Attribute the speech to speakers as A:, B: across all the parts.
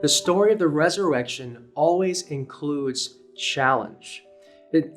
A: The story of the resurrection always includes challenge.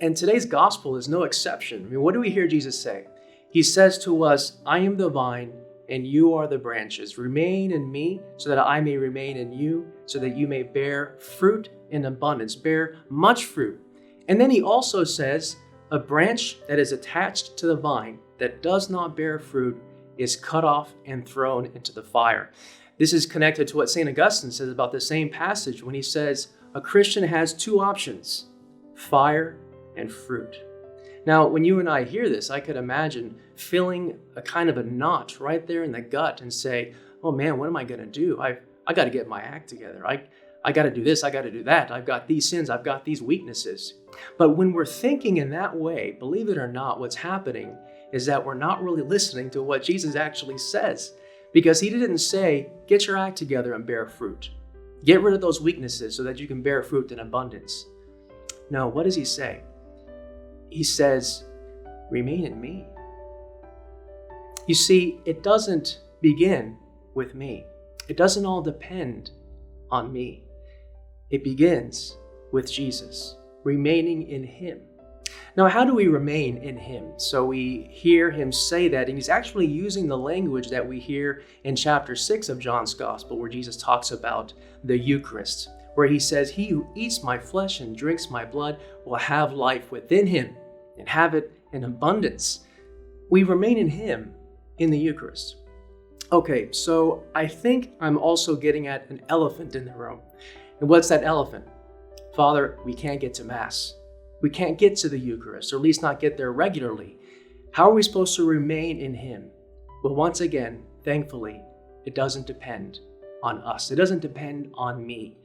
A: And today's gospel is no exception. I mean, what do we hear Jesus say? He says to us, I am the vine and you are the branches. Remain in me so that I may remain in you, so that you may bear fruit in abundance, bear much fruit. And then he also says, a branch that is attached to the vine that does not bear fruit is cut off and thrown into the fire. This is connected to what St. Augustine says about the same passage when he says, a Christian has two options, fire and fruit. Now, when you and I hear this, I could imagine feeling a kind of a knot right there in the gut and say, oh man, what am I going to do? I got to get my act together. I got to do this. I got to do that. I've got these sins. I've got these weaknesses. But when we're thinking in that way, believe it or not, what's happening is that we're not really listening to what Jesus actually says. Because he didn't say, get your act together and bear fruit. Get rid of those weaknesses so that you can bear fruit in abundance. No, what does he say? He says, remain in me. You see, it doesn't begin with me. It doesn't all depend on me. It begins with Jesus, remaining in him. Now, how do we remain in him? So we hear him say that, and he's actually using the language that we hear in chapter 6 of John's Gospel, where Jesus talks about the Eucharist, where he says, he who eats my flesh and drinks my blood will have life within him and have it in abundance. We remain in him in the Eucharist. Okay, so I think I'm also getting at an elephant in the room. And what's that elephant? Father, we can't get to Mass. We can't get to the Eucharist, or at least not get there regularly. How are we supposed to remain in him? Well, once again, thankfully, it doesn't depend on us. It doesn't depend on me.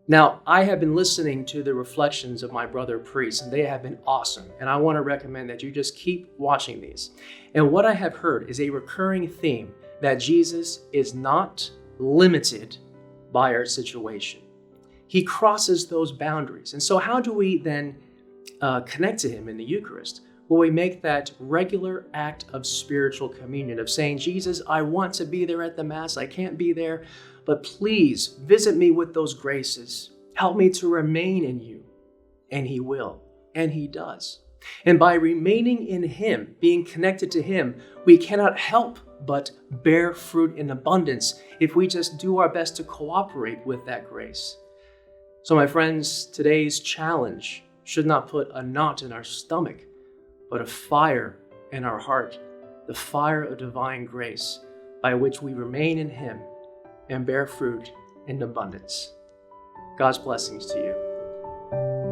A: Now, I have been listening to the reflections of my brother priests, and they have been awesome. And I want to recommend that you just keep watching these. And what I have heard is a recurring theme that Jesus is not limited by our situation. He crosses those boundaries. And so how do we then connect to him in the Eucharist? Well, we make that regular act of spiritual communion, of saying, Jesus, I want to be there at the Mass. I can't be there, but please visit me with those graces. Help me to remain in you. And he will, and he does. And by remaining in him, being connected to him, we cannot help but bear fruit in abundance if we just do our best to cooperate with that grace. So my friends, today's challenge should not put a knot in our stomach, but a fire in our heart, the fire of divine grace by which we remain in him and bear fruit in abundance. God's blessings to you.